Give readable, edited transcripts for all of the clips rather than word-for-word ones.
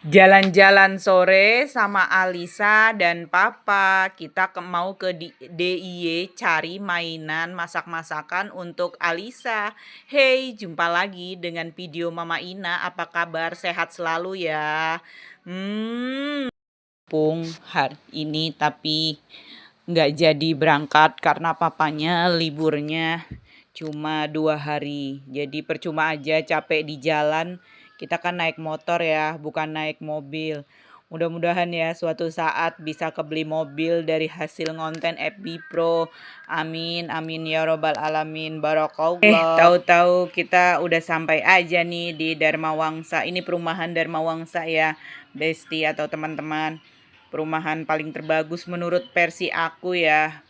Jalan-jalan sore sama Alisa dan Papa. Kita mau ke DIY cari mainan masak-masakan untuk Alisa. Hey, jumpa lagi dengan video Mama Ina. Apa kabar? Sehat selalu ya. Pung hari ini tapi nggak jadi berangkat karena papanya liburnya cuma 2 hari. Jadi percuma aja capek di jalan. Kita kan naik motor ya, bukan naik mobil. Mudah-mudahan ya suatu saat bisa kebeli mobil dari hasil ngonten FB Pro. Amin, amin ya robbal alamin. Barakallah. Tahu-tahu kita udah sampai aja nih di Dharma Wangsa. Ini perumahan Dharma Wangsa ya, Besti atau teman-teman. Perumahan paling terbagus menurut versi aku ya.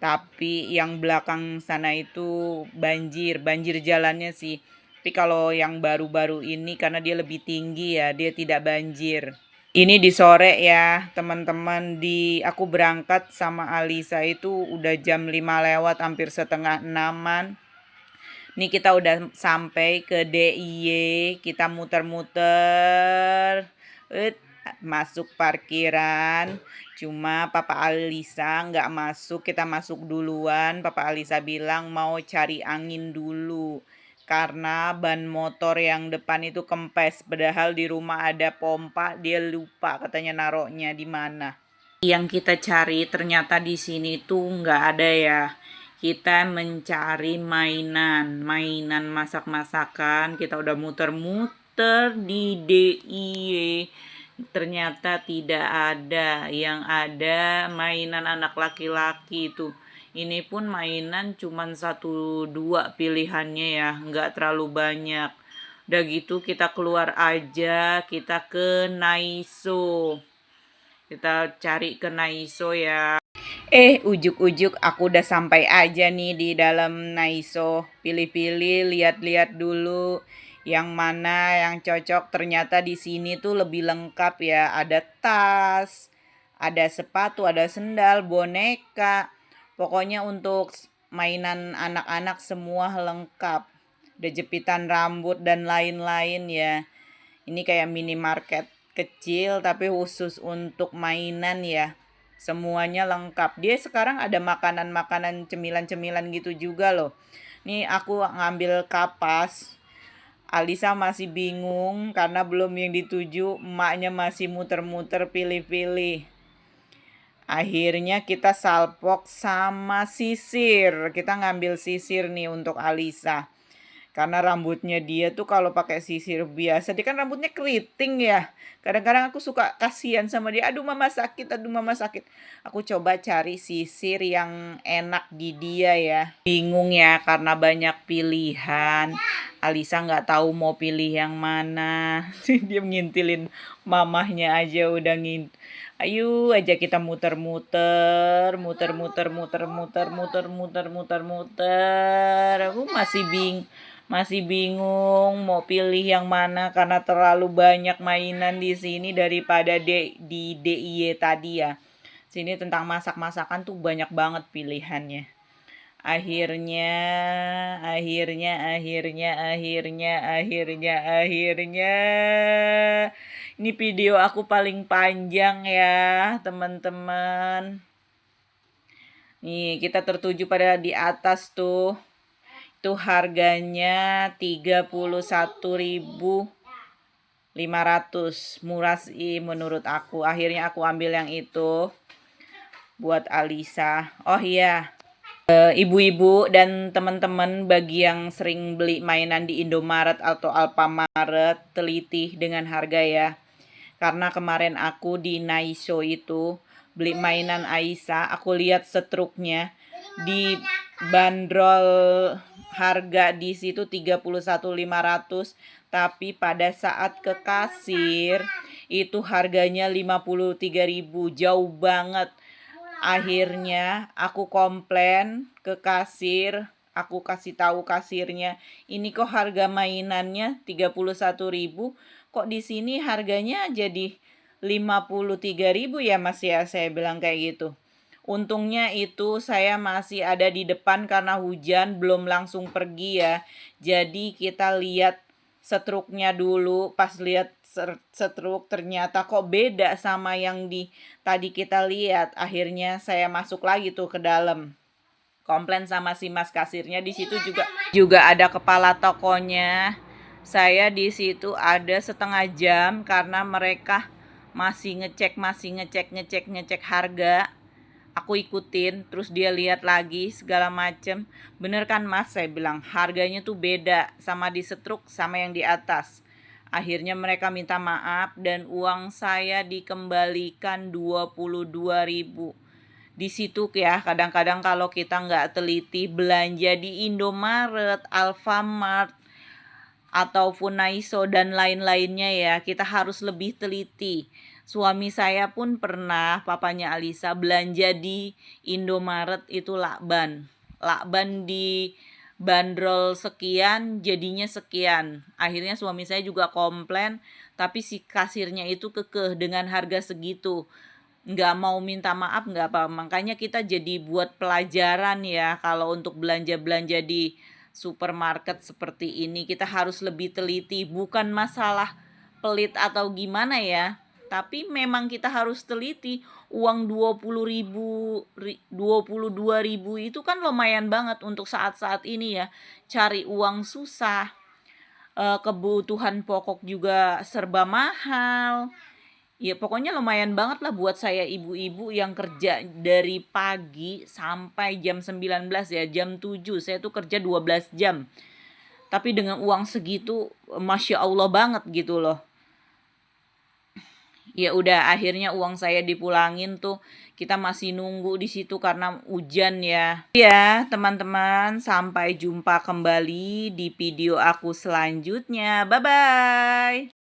Tapi yang belakang sana itu banjir jalannya sih. Tapi kalau yang baru-baru ini karena dia lebih tinggi ya, dia tidak banjir. Ini di sore ya, teman-teman. Aku berangkat sama Alisa itu udah jam 5 lewat, hampir setengah 6-an. Nih kita udah sampai ke DIY, kita muter-muter. Masuk parkiran, cuma Papa Alisa nggak masuk, kita masuk duluan. Papa Alisa bilang mau cari angin dulu karena ban motor yang depan itu kempes, padahal di rumah ada pompa, dia lupa katanya naroknya di mana. Yang kita cari ternyata di sini tuh nggak ada ya. Kita mencari mainan masak-masakan. Kita udah muter-muter di DIY. Ternyata tidak ada. Yang ada mainan anak laki-laki tuh. Ini pun mainan cuman 1-2 pilihannya ya, nggak terlalu banyak. Udah gitu kita keluar aja, kita ke Naiso. Kita cari ke Naiso ya. Ujuk-ujuk aku udah sampai aja nih di dalam Naiso. Pilih-pilih, lihat-lihat dulu yang mana yang cocok. Ternyata di sini tuh lebih lengkap ya. Ada tas, ada sepatu, ada sendal, boneka. Pokoknya untuk mainan anak-anak semua lengkap. Ada jepitan rambut dan lain-lain ya. Ini kayak minimarket kecil tapi khusus untuk mainan ya. Semuanya lengkap. Dia sekarang ada makanan-makanan cemilan-cemilan gitu juga loh. Nih aku ngambil kapas. Alisa masih bingung karena belum yang dituju. Emaknya masih muter-muter pilih-pilih. Akhirnya kita salpok sama sisir. Kita ngambil sisir nih untuk Alisa. Karena rambutnya dia tuh kalau pakai sisir biasa, dia kan rambutnya keriting ya. Kadang-kadang aku suka kasihan sama dia. Aduh mama sakit, aduh mama sakit. Aku coba cari sisir yang enak di dia ya. Bingung ya karena banyak pilihan. Alisa nggak tahu mau pilih yang mana. Dia ngintilin mamahnya aja udah Ayo aja kita muter-muter, muter-muter, muter-muter, muter-muter, muter-muter. Aku masih bingung mau pilih yang mana karena terlalu banyak mainan di sini daripada di DIY tadi ya. Sini tentang masak-masakan tuh banyak banget pilihannya. Akhirnya. Ini video aku paling panjang ya, teman-teman. Nih, kita tertuju pada di atas tuh. Itu harganya 31.500. Murah sih menurut aku. Akhirnya aku ambil yang itu buat Alisa. Oh iya, ibu-ibu dan teman-teman bagi yang sering beli mainan di Indomaret atau Alfamaret, teliti dengan harga ya. Karena kemarin aku di Naiso itu beli mainan Aisyah, aku lihat setruknya di bandrol harga di situ 31.500, tapi pada saat ke kasir itu harganya 53.000, jauh banget. Akhirnya aku komplain ke kasir, aku kasih tahu kasirnya, ini kok harga mainannya 31.000, kok di sini harganya jadi 53.000 ya Mas ya, saya bilang kayak gitu. Untungnya itu saya masih ada di depan karena hujan belum langsung pergi ya. Jadi kita lihat setruknya dulu. Pas lihat setruk ternyata kok beda sama yang tadi kita lihat. Akhirnya saya masuk lagi tuh ke dalam, komplain sama si mas kasirnya. Di situ juga ada kepala tokonya. Saya di situ ada setengah jam karena mereka masih ngecek harga. Aku ikutin, terus dia lihat lagi segala macem. Bener kan mas, saya bilang harganya tuh beda sama di setruk sama yang di atas. Akhirnya mereka minta maaf dan uang saya dikembalikan 22.000. Di situ ya, kadang-kadang kalau kita nggak teliti belanja di Indomaret, Alfamart, ataupun Naiso dan lain-lainnya ya, kita harus lebih teliti. Suami saya pun pernah, papanya Alisa, belanja di Indomaret itu lakban. Lakban di bandrol sekian, jadinya sekian. Akhirnya suami saya juga komplain, tapi si kasirnya itu kekeh dengan harga segitu. Nggak mau minta maaf, nggak apa. Makanya kita jadi buat pelajaran ya, kalau untuk belanja-belanja di supermarket seperti ini, kita harus lebih teliti. Bukan masalah pelit atau gimana ya, tapi memang kita harus teliti. Uang 22.000 itu kan lumayan banget untuk saat-saat ini ya. Cari uang susah, kebutuhan pokok juga serba mahal. Ya pokoknya lumayan banget lah buat saya ibu-ibu yang kerja dari pagi sampai jam 19 ya, jam 7. Saya tuh kerja 12 jam. Tapi dengan uang segitu, Masya Allah banget gitu loh. Ya udah, akhirnya uang saya dipulangin tuh. Kita masih nunggu di situ karena hujan ya. Ya teman-teman, sampai jumpa kembali di video aku selanjutnya. Bye bye.